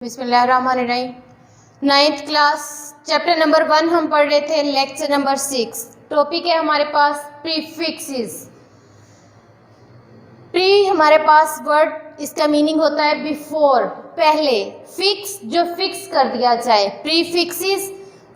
बिस्मिल्लाहिर्रहमानिर्रहीम। 9th class chapter number 1 हम पढ़ रहे थे, लेक्चर नंबर 6। टॉपिक है हमारे पास प्रीफिक्सेस। प्री हमारे पास वर्ड, इसका मीनिंग होता है बिफोर, पहले। फिक्स, जो फिक्स कर दिया जाए। प्रीफिक्सेस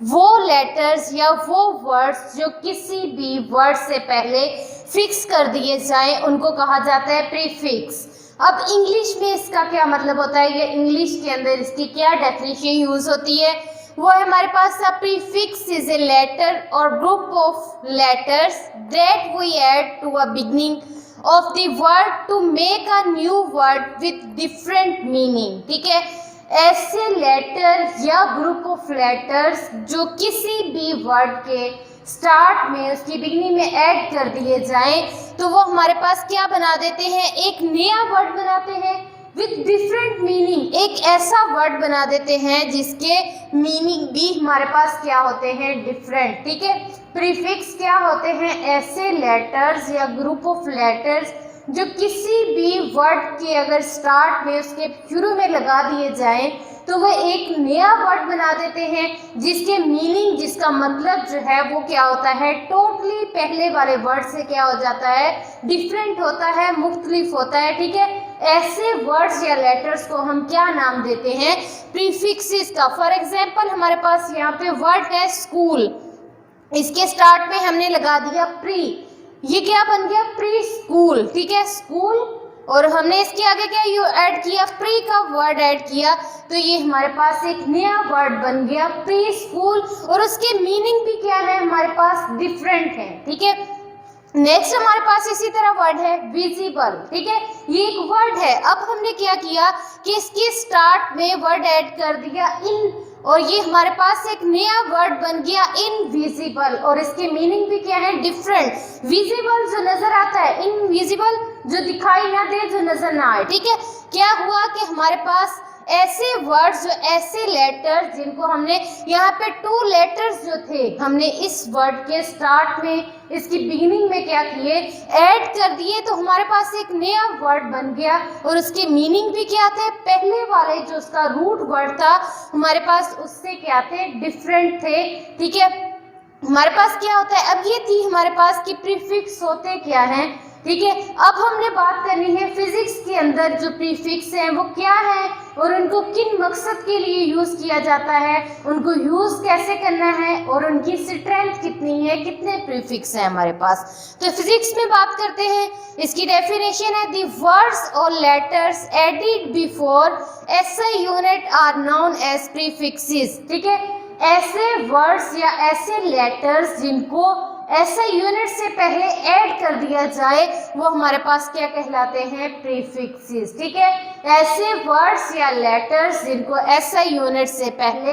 वो लेटर्स या वो वर्ड्स जो किसी भी वर्ड से पहले फिक्स कर दिए जाए उनको कहा जाता है प्रीफिक्स। अब इंग्लिश में इसका क्या मतलब होता है, या इंग्लिश के अंदर इसकी क्या डेफिनेशन यूज होती है, वो है हमारे पास प्रीफिक्स इज ए लेटर और group of letters that we add to a beginning of the word to make a new word with different meaning. ठीक है, ऐसे लेटर या ग्रुप ऑफ लेटर्स जो किसी भी वर्ड के स्टार्ट में, उसकी बिगनिंग में ऐड कर दिए जाएं तो वो हमारे पास क्या बना देते हैं, एक नया वर्ड बनाते हैं विथ डिफरेंट मीनिंग। एक ऐसा वर्ड बना देते हैं जिसके मीनिंग भी हमारे पास क्या होते हैं, डिफरेंट। ठीक है, प्रीफिक्स क्या होते हैं, ऐसे लेटर्स या ग्रुप ऑफ लेटर्स जो किसी भी वर्ड के अगर स्टार्ट में, उसके शुरू में लगा दिए जाएं तो वह एक नया वर्ड बना देते हैं जिसके मीनिंग, जिसका मतलब जो है वो क्या होता है, टोटली पहले वाले वर्ड से क्या हो जाता है, डिफरेंट होता है, मुख्तलिफ होता है। ठीक है, ऐसे वर्ड्स या लेटर्स को हम क्या नाम देते हैं, प्रीफिक्सेस का। फॉर एग्जाम्पल हमारे पास यहाँ पे वर्ड है स्कूल, इसके स्टार्ट में हमने लगा दिया प्री, ये क्या बन गया, प्री स्कूल। ठीक है, स्कूल, और हमने इसके आगे क्या यू ऐड किया, प्री का वर्ड ऐड किया, तो ये हमारे पास एक नया वर्ड बन गया प्री स्कूल, और उसके मीनिंग भी क्या है, हमारे पास डिफरेंट है। ठीक है, नेक्स्ट हमारे पास इसी तरह वर्ड है विजिबल। ठीक है, ये एक वर्ड है। अब हमने क्या किया कि इसके स्टार्ट में वर्ड ऐड कर दिया इन, और ये हमारे पास एक नया वर्ड बन गया इनविजिबल, और इसके मीनिंग भी क्या है, डिफरेंट। विजिबल जो नजर आता है, इनविजिबल जो दिखाई ना दे, जो नजर ना आए। ठीक है, क्या हुआ कि हमारे पास ऐसे वर्ड्स, जो ऐसे लेटर्स जिनको हमने यहाँ पे 2 लेटर्स जो थे, हमने इस वर्ड के स्टार्ट में, इसकी बिगिनिंग में क्या किए, ऐड कर दिए, तो हमारे पास एक नया वर्ड बन गया, और उसके मीनिंग भी क्या थे, पहले वाले जो उसका रूट वर्ड था हमारे पास उससे क्या थे, डिफरेंट थे। ठीक है, हमारे पास क्या होता है, अब ये थी हमारे पास कि प्रीफिक्स होते क्या हैं। ठीक है, अब हमने बात करनी है फिजिक्स के अंदर जो प्रीफिक्स हैं वो क्या है और उनको किन मकसद के लिए यूज किया जाता है, उनको यूज कैसे करना है, और उनकी स्ट्रेंथ कितनी है, कितने प्रीफिक्स हैं हमारे पास। तो फिजिक्स में बात करते हैं, इसकी डेफिनेशन है द वर्ड्स और letters added before SI unit are known as prefixes. ठीक है, ऐसे वर्ड्स या ऐसे लेटर्स जिनको ऐसे यूनिट से पहले ऐड कर दिया जाए वो हमारे पास क्या कहलाते हैं, प्रीफिक्सेस। ठीक है, ऐसे वर्ड्स या लेटर्स जिनको ऐसा यूनिट से पहले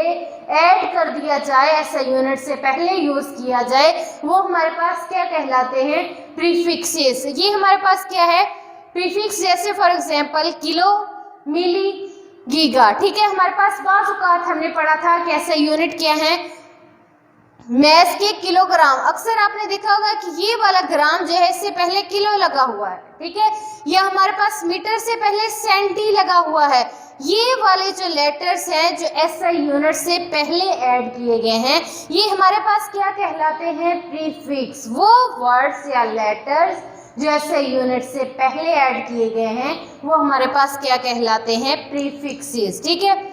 ऐड कर दिया जाए, ऐसा यूनिट से पहले यूज किया जाए, वो हमारे पास क्या कहलाते हैं, प्रीफिक्सेस। ये हमारे पास क्या है, प्रीफिक्स, जैसे for example kilo, milli, giga. ठीक है, हमारे पास बाजुकात हमने पढ़ा था कि ऐसा यूनिट क्या है, मैथ के किलोग्राम। अक्सर आपने देखा होगा कि ये वाला ग्राम जो है इससे पहले किलो लगा हुआ है। ठीक है, या हमारे पास मीटर से पहले सेंटी लगा हुआ है। ये वाले जो लेटर्स हैं जो एसआई यूनिट से पहले ऐड किए गए हैं, ये हमारे पास क्या कहलाते हैं, प्रीफिक्स। वो वर्ड्स या लेटर्स जो एसआई यूनिट से पहले ऐड किए गए हैं वो हमारे पास क्या कहलाते हैं, प्रीफिक्सेस। ठीक है,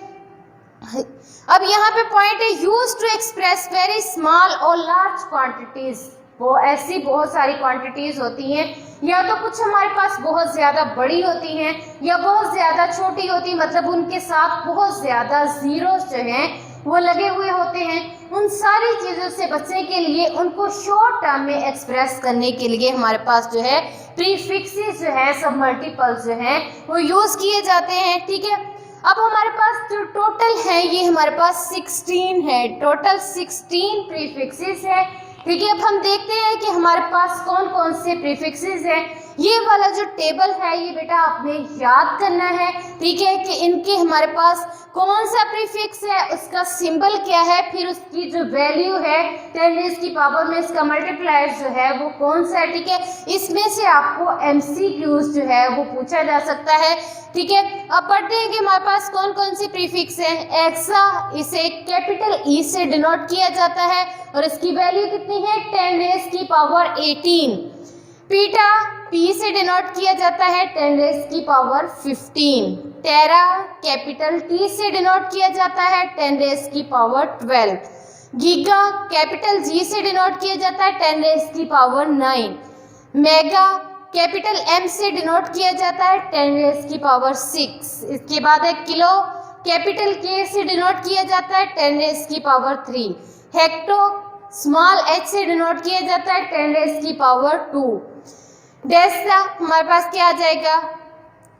अब यहाँ पे पॉइंट है use to express very small और लार्ज क्वांटिटीज। वो ऐसी बहुत सारी क्वांटिटीज होती हैं, या तो कुछ हमारे पास बहुत ज़्यादा बड़ी होती हैं या बहुत ज़्यादा छोटी होती, मतलब उनके साथ बहुत ज़्यादा जीरोस जो हैं वो लगे हुए होते हैं। उन सारी चीज़ों से बचने के लिए, उनको शॉर्ट टर्म में एक्सप्रेस करने के लिए हमारे पास जो है प्रीफिक्सेस जो है, सब मल्टीपल्स जो हैं वो यूज़ किए जाते हैं। ठीक है, अब हमारे पास जो टोटल है ये हमारे पास 16 है, टोटल 16 प्रीफिक्सेस है। ठीक है, अब हम देखते हैं कि हमारे पास कौन कौन से प्रीफिक्सेस हैं। ये वाला जो टेबल है ये बेटा आपने याद करना है, ठीक है, कि इनके हमारे पास कौन सा प्रीफिक्स है, उसका सिंबल क्या है, फिर उसकी जो वैल्यू है 10 रेज़ की पावर में इसका मल्टीप्लायर जो है वो कौन सा है, ठीक है। इसमें से आपको MCQs जो है वो पूछा जा सकता है, ठीक है। अब पढ़ते हैं कि हमारे पास कौन कौन सी प्रीफिक्स है। एक्सा, इसे कैपिटल ई से डिनोट किया जाता है और इसकी वैल्यू कितनी है 10 रेज़ की पावर 18। पीटा, पी से डिनोट किया जाता है 10 रेज़ की पावर 15। टेरा, कैपिटल टी से डिनोट किया जाता है 10 रेज़ की पावर 12। गीगा, कैपिटल जी से डिनोट किया जाता है 10 रेज़ की पावर 9। मेगा, कैपिटल एम से डिनोट किया जाता है 10 रेज़ की पावर 6। इसके बाद है किलो, कैपिटल के से डिनोट किया जाता है 10 रेज़ की पावर 3। हेक्टो, स्मॉल एच से डिनोट किया जाता है 10 रेज़ की पावर 2। डेसा, हमारे पास क्या आ जाएगा,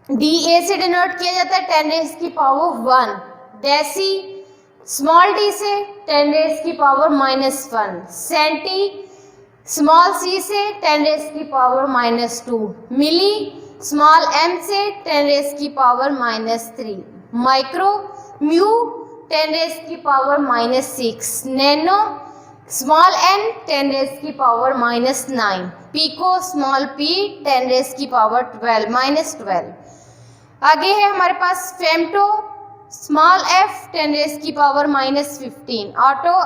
डी ए से डिनोट किया जाता है 10 रेज़ की पावर 1। डेसी, स्मॉल डी से 10 रेज़ की पावर -1। सेंटी, स्मॉल सी से 10 रेज़ की पावर -2। मिली, स्मॉल एम से 10 रेज़ की पावर -3। माइक्रो, म्यू 10 रेज़ की power -6। Nano, small N 10 raised की power -9। Pico, small P 10 raised की पावर -12। आगे है हमारे पास फेमटो, स्मॉल एफ 10 रेज़ की power -15। Atto,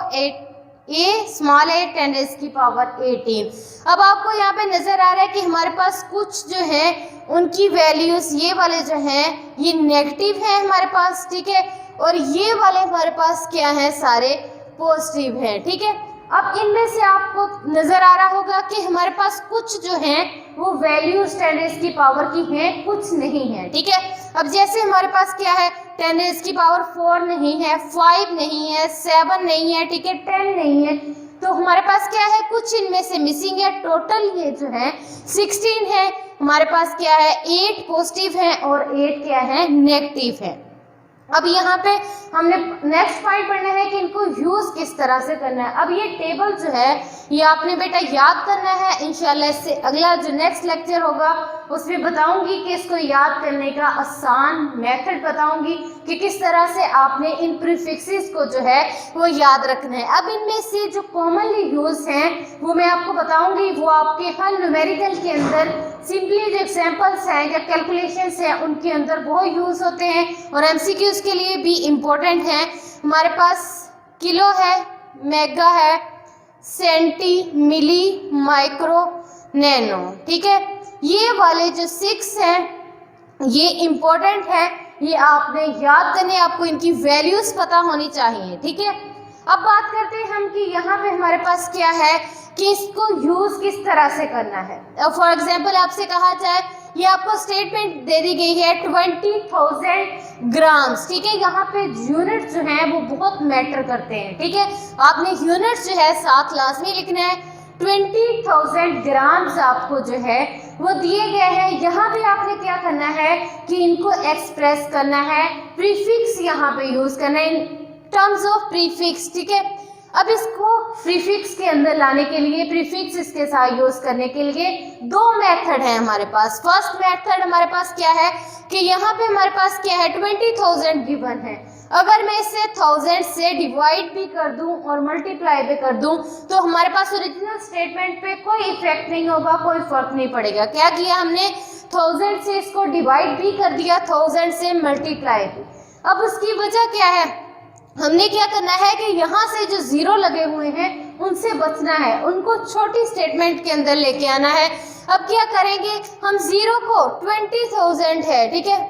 a small A 10 raised की पावर 18। अब आपको यहाँ पे नज़र आ रहा है कि हमारे पास कुछ जो है उनकी वैल्यूज़ ये वाले जो हैं ये नेगेटिव हैं हमारे पास, ठीक है, और ये वाले हमारे पास क्या हैं, सारे पॉजिटिव हैं, ठीक है। अब इनमें से आपको नज़र आ रहा होगा कि हमारे पास कुछ जो हैं वो वैल्यूज 10 रेज़ की पावर की हैं, कुछ नहीं है, ठीक है। अब जैसे हमारे पास क्या है 10 रेज़ की पावर 4 नहीं है, 5 नहीं है, 7 नहीं है, ठीक है, 10 नहीं है, तो हमारे पास क्या है, कुछ इनमें से मिसिंग है। टोटल ये जो है 16 है। हमारे पास क्या है 8 पॉजिटिव है और 8 क्या है नेगेटिव है। अब यहाँ पे हमने नेक्स्ट पॉइंट पढ़ना है कि इनको यूज़ किस तरह से करना है। अब ये टेबल जो है ये आपने बेटा याद करना है। इंशाल्लाह इससे अगला जो नेक्स्ट लेक्चर होगा उसमें बताऊंगी कि इसको याद करने का आसान मेथड बताऊंगी कि किस तरह से आपने इन प्रीफिक्सेस को जो है वो याद रखना है। अब इनमें से जो कॉमनली यूज़ हैं वो मैं आपको बताऊंगी, वो आपके हर न्यूमेरिकल के अंदर सिंपली जो एग्जाम्पल्स हैं या कैलकुलेशंस हैं उनके अंदर बहुत यूज़ होते हैं और MCQs के लिए भी इम्पोर्टेंट हैं। हमारे पास किलो है, मेगा है, सेंटी, मिली, माइक्रो, नैनो, ठीक है। ये वाले जो 6 हैं ये इम्पोर्टेंट है, ये आपने याद करने, आपको इनकी वैल्यूज़ पता होनी चाहिए, ठीक है। अब बात करते हैं हम कि यहाँ पे हमारे पास क्या है कि इसको यूज़ किस तरह से करना है। फॉर एग्जांपल आपसे कहा जाए, ये आपको स्टेटमेंट दे दी गई है 20,000 ग्राम्स, ठीक है। यहाँ पे यूनिट जो है वो बहुत मैटर करते हैं, ठीक है। आपने यूनिट जो है साथ लाजमी लिखना है। 20,000 ग्राम्स आपको जो है वो दिए गए हैं। यहाँ पे आपने क्या करना है कि इनको एक्सप्रेस करना है, प्रीफिक्स यहाँ पे यूज़ करना है इन टर्म्स ऑफ प्रीफिक्स, ठीक है। अब इसको प्रीफिक्स के अंदर लाने के लिए, प्रीफिक्स इसके साथ यूज़ करने के लिए 2 मेथड है हमारे पास। फर्स्ट मेथड हमारे पास क्या है कि यहाँ पे हमारे पास क्या है 20,000 गिवन है। अगर मैं इसे 1000 से डिवाइड भी कर दूं और मल्टीप्लाई भी कर दूं तो हमारे पास ओरिजिनल स्टेटमेंट पे कोई इफेक्ट नहीं होगा, कोई फर्क नहीं पड़ेगा। क्या किया हमने 1000 से इसको डिवाइड भी कर दिया, 1000 से मल्टीप्लाई भी। अब उसकी वजह क्या है, हमने क्या करना है कि यहाँ से जो 0 लगे हुए हैं उनसे बचना है, उनको छोटी स्टेटमेंट के अंदर लेके आना है। अब क्या करेंगे हम 0 को 20,000 है, ठीक है।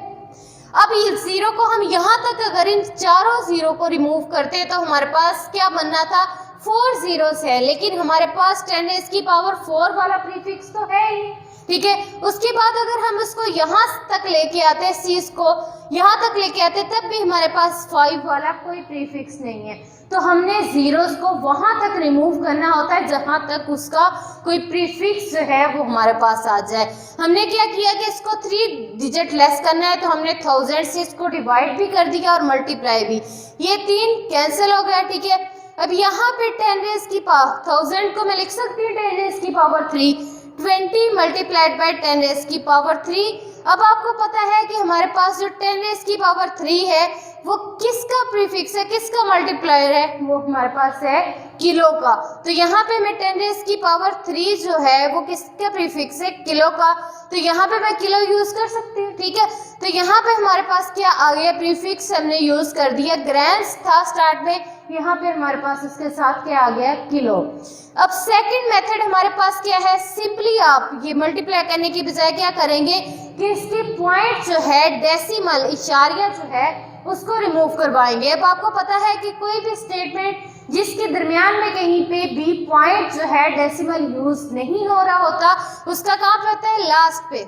अब ये 0 को हम यहाँ तक अगर इन चारों 0 को रिमूव करते तो हमारे पास क्या बनना था 4 zeros है, लेकिन हमारे पास 10 रेज़ की पावर 4 वाला प्रीफिक्स तो है ही, ठीक है। उसके बाद अगर हम इसको यहाँ तक लेके आते, सीज को यहाँ तक लेके आते, तब भी हमारे पास 5 वाला कोई प्रीफिक्स नहीं है। तो हमने जीरोस को वहाँ तक रिमूव करना होता है जहाँ तक उसका कोई प्रीफिक्स जो है वो हमारे पास आ जाए। हमने क्या किया कि इसको 3 डिजिट लेस करना है, तो हमने 1000 से इसको डिवाइड भी कर दिया और मल्टीप्लाई भी। ये 3 कैंसिल हो गया, ठीक है। अब यहाँ पे 10 रेज़ की पावर 1000 को मैं लिख सकती हूँ 10 रेज़ की पावर 3, 20 मल्टीप्लाइड बाय 10 रेज़ की पावर 3। अब आपको पता है कि हमारे पास जो 10 रेज़ की पावर 3 है वो किसका प्रीफिक्स है, किसका मल्टीप्लायर है, वो हमारे पास है किलो का। तो यहाँ पे मैं 10 रेज़ की पावर 3 जो है वो किसका प्रीफिक्स है, किलो का। तो यहाँ पे मैं किलो यूज कर सकती हूँ, ठीक है। तो यहाँ पे हमारे पास क्या आ गया, प्रीफिक्स हमने यूज कर दिया, ग्राम्स था स्टार्ट में, यहाँ पे हमारे पास उसके साथ क्या आ गया, किलो। अब सेकंड मेथड हमारे पास क्या है, सिंपली आप ये मल्टीप्लाई करने की बजाय क्या करेंगे कि इसके पॉइंट जो है डेसिमल इशारिया जो है उसको रिमूव करवाएंगे। अब आपको पता है कि कोई भी स्टेटमेंट जिसके दरमियान में कहीं पे भी पॉइंट जो है डेसिमल यूज नहीं हो रहा होता उसका काम रहता है लास्ट पे।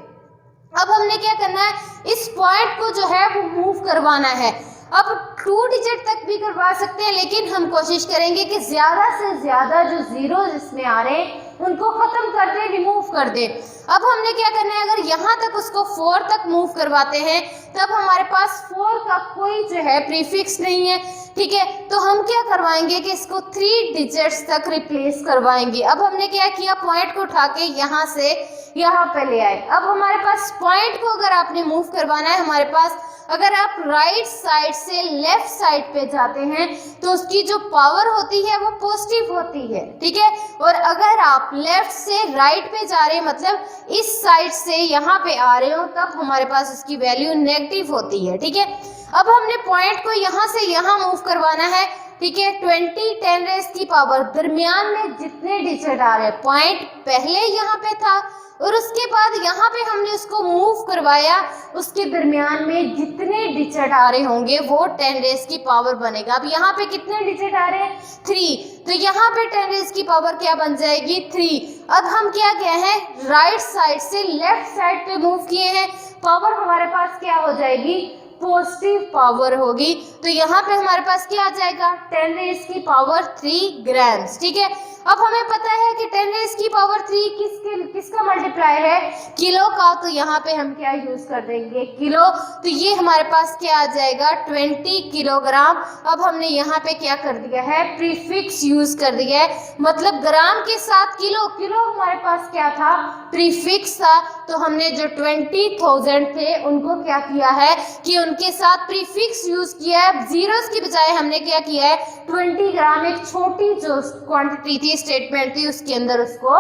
अब हमने क्या करना है, इस पॉइंट को जो है वो मूव करवाना है। अब 2 डिजिट तक भी करवा सकते हैं, लेकिन हम कोशिश करेंगे कि ज़्यादा से ज़्यादा जो जीरो इसमें आ रहे हैं उनको ख़त्म कर दें, रिमूव कर दें। अब हमने क्या करना है, अगर यहाँ तक उसको 4 तक मूव करवाते हैं तब हमारे पास 4 का कोई जो है प्रीफिक्स नहीं है, ठीक है। तो हम क्या करवाएंगे कि इसको 3 डिजिट्स तक रिप्लेस करवाएंगे। अब हमने क्या किया, पॉइंट को उठा के यहाँ से यहाँ पे ले आए। अब हमारे पास पॉइंट को अगर आपने मूव करवाना है, हमारे पास अगर आप राइट साइड से लेफ्ट साइड पे जाते हैं तो उसकी जो पावर होती है वो पॉजिटिव होती है, ठीक है। और अगर आप लेफ्ट से राइट पे जा रहे हैं, मतलब इस साइड से यहाँ पे आ रहे हो, तब हमारे पास उसकी वैल्यू नेगेटिव होती है, ठीक है। अब हमने पॉइंट को यहाँ से यहाँ मूव करवाना है, ठीक है। 20 10 रेज़ की पावर, दरमियान में जितने डिजिट आ रहे हैं, पॉइंट पहले यहाँ पे था और उसके बाद यहाँ पे हमने उसको मूव करवाया, उसके दरमियान में जितने डिजिट आ रहे होंगे वो 10 रेज़ की पावर बनेगा। अब यहाँ पे कितने डिजिट आ रहे हैं, 3, तो यहाँ पे 10 रेज़ की पावर क्या बन जाएगी, 3। अब हम क्या गए हैं, राइट साइड से लेफ्ट साइड पे मूव किए हैं, पावर हमारे पास क्या हो जाएगी, पॉजिटिव पावर होगी। तो यहाँ पे हमारे पास क्या आ जाएगा, 10 रेज़ की पावर 3 ग्राम्स, ठीक है। अब हमें पता है कि 10 रेज़ की पावर 3 किसका मल्टीप्लायर है, किलो का। तो यहाँ पे हम क्या यूज कर देंगे, किलो। तो ये हमारे पास क्या आ जाएगा, 20 किलोग्राम। अब हमने यहाँ पे क्या कर दिया है, प्रीफिक्स यूज कर दिया है, मतलब ग्राम के साथ किलो, किलो हमारे पास क्या था, प्रीफिक्स था। तो हमने जो 20,000 थे उनको क्या किया है कि उनके साथ प्रीफिक्स यूज किया है, जीरोस की बजाय हमने क्या किया है, 20 ग्राम एक छोटी जो क्वांटिटी थी, स्टेटमेंट थी, उसके अंदर उसको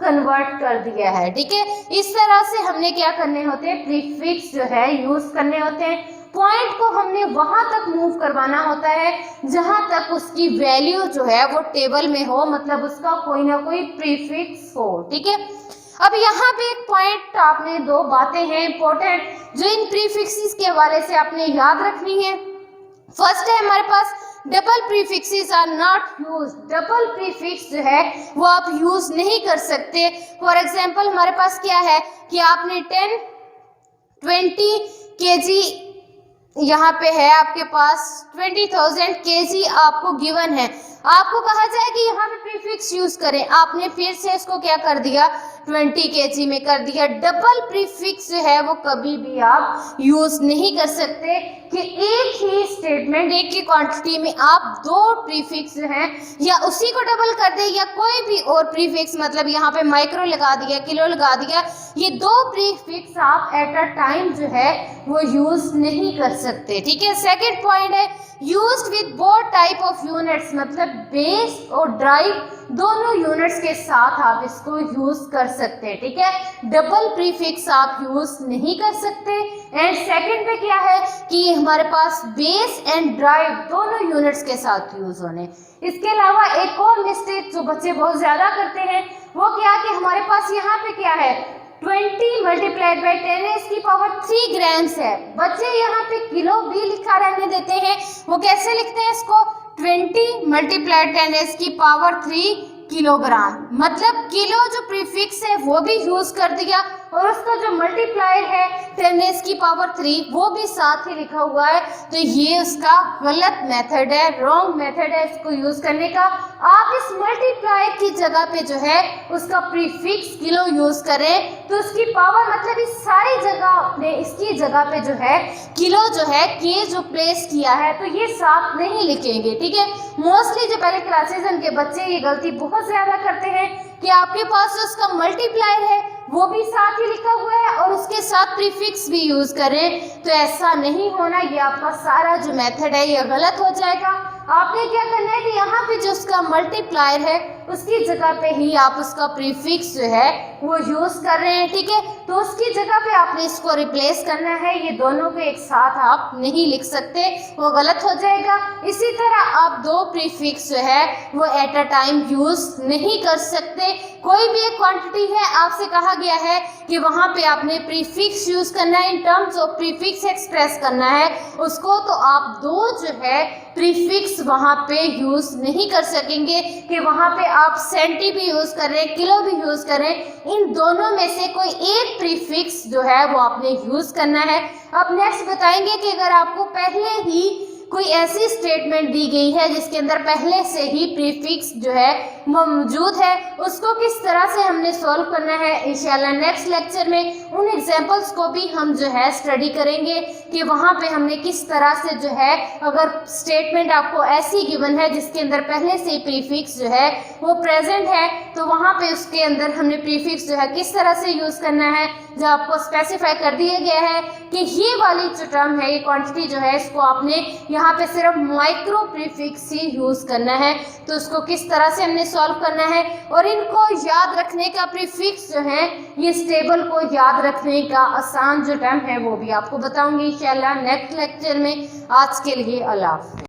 कन्वर्ट कर दिया है, ठीक है। इस तरह से हमने क्या करने होते हैं, प्रीफिक्स जो है यूज करने होते हैं। पॉइंट को हमने वहां तक मूव करवाना होता है जहां तक उसकी वैल्यू जो है वो टेबल में हो, मतलब उसका कोई ना कोई प्रीफिक्स हो, ठीक है। अब यहाँ पे एक पॉइंट, आपने 2 बातें हैं इंपॉर्टेंट जो इन प्रीफिक्सेस के हवाले से आपने याद रखनी है। फर्स्ट है हमारे पास double prefixes are not use, double prefix जो है वो आप यूज नहीं कर सकते। फॉर एग्जांपल हमारे पास क्या है कि आपने 10 20 kg यहाँ पे है, आपके पास 20,000 kg आपको गिवन है, आपको कहा जाए कि यहाँ पे प्रीफिक्स यूज करें, आपने फिर से इसको क्या कर दिया, 20 kg में कर दिया। डबल प्रीफिक्स जो है वो कभी भी आप यूज नहीं कर सकते कि एक ही स्टेटमेंट, एक ही क्वांटिटी में आप 2 प्रीफिक्स जो हैं या उसी को डबल कर दे या कोई भी और प्रीफिक्स, मतलब यहाँ पे माइक्रो लगा दिया, किलो लगा दिया, ये 2 प्रीफिक्स आप एट अ टाइम जो है वो यूज नहीं कर सकते, ठीक है। सेकेंड पॉइंट है used with both type of units, मतलब बेस और ड्राइव दोनों यूनिट्स के साथ आप इसको यूज कर सकते हैं, ठीक है। डबल प्रीफिक्स आप यूज नहीं कर सकते। एंड सेकंड पे क्या है कि हमारे पास बेस एंड ड्राइव दोनों यूनिट्स के साथ यूज होने। इसके अलावा एक और मिस्टेक जो बच्चे बहुत ज्यादा करते हैं वो क्या कि हमारे पास यहाँ पे क्या है, 20 मल्टीप्लाइड बाई 10 रेज़ की पावर 3 ग्राम्स है। बच्चे यहाँ पे किलो भी लिखा रहने देते हैं, वो कैसे लिखते हैं इसको, 20 मल्टीप्लाइड 10 रेज़ की पावर 3 किलोग्राम, मतलब किलो जो प्रीफिक्स है वो भी यूज कर दिया और उसका जो मल्टीप्लायर है 10 रेज़ की पावर 3 वो भी साथ ही लिखा हुआ है। तो ये उसका गलत मेथड है, रॉन्ग मेथड है इसको यूज करने का। आप इस मल्टीप्लायर की जगह पे जो है उसका प्रीफिक्स किलो यूज करें तो उसकी पावर, मतलब इस सारी जगह आपने इसकी जगह पे जो है किलो जो है के जो प्लेस किया है तो ये साथ नहीं लिखेंगे, ठीक है। मोस्टली जो पहले क्लासेस उनके बच्चे ये गलती बहुत ज्यादा करते हैं कि आपके पास जो उसका मल्टीप्लायर है वो भी साथ ही लिखा हुआ है और उसके साथ प्रीफिक्स भी यूज करें, तो ऐसा नहीं होना। ये आपका सारा जो मेथड है ये गलत हो जाएगा। आपने क्या करना है कि यहाँ पे जो उसका मल्टीप्लायर है उसकी जगह पे ही आप उसका प्रीफिक्स जो है वो यूज कर रहे हैं, ठीक है। तो उसकी जगह पे आपने इसको रिप्लेस करना है, ये दोनों को एक साथ आप नहीं लिख सकते, वो गलत हो जाएगा। इसी तरह आप दो प्रीफिक्स जो है वो एट अ टाइम यूज नहीं कर सकते। कोई भी एक क्वांटिटी है, आपसे कहा गया है कि वहाँ पे आपने प्रीफिक्स यूज करना है, in terms of prefix express करना है उसको, तो आप दो जो है प्रीफिक्स वहाँ पे यूज नहीं कर सकेंगे कि वहाँ पे आप सेंटी भी यूज कर रहे हैं, किलो भी यूज कर रहे हैं। इन दोनों में से कोई एक प्रीफिक्स जो है वो आपने यूज करना है। अब नेक्स्ट बताएंगे कि अगर आपको पहले ही कोई ऐसी स्टेटमेंट दी गई है जिसके अंदर पहले से ही प्रीफिक्स जो है वो मौजूद है, उसको किस तरह से हमने सॉल्व करना है इंशाल्लाह नेक्स्ट लेक्चर में उन एग्जांपल्स को भी हम जो है स्टडी करेंगे कि वहाँ पे हमने किस तरह से जो है, अगर स्टेटमेंट आपको ऐसी गिवन है जिसके अंदर पहले से ही प्रीफिक्स जो है वो प्रेजेंट है, तो वहाँ पे उसके अंदर हमने प्रीफिक्स जो है किस तरह से यूज करना है, जो आपको स्पेसिफाई कर दिया गया है कि ये वाली जो टर्म है, ये क्वांटिटी जो है, इसको आपने यहाँ पे सिर्फ माइक्रो प्रीफिक्स ही यूज करना है। तो उसको किस तरह से हमने सॉल्व करना है और इनको याद रखने का, प्रीफिक्स जो है ये इस टेबल को याद रखने का आसान जो टर्म है वो भी आपको बताऊंगी इंशाल्लाह नेक्स्ट लेक्चर में। आज के लिए अल्लाह।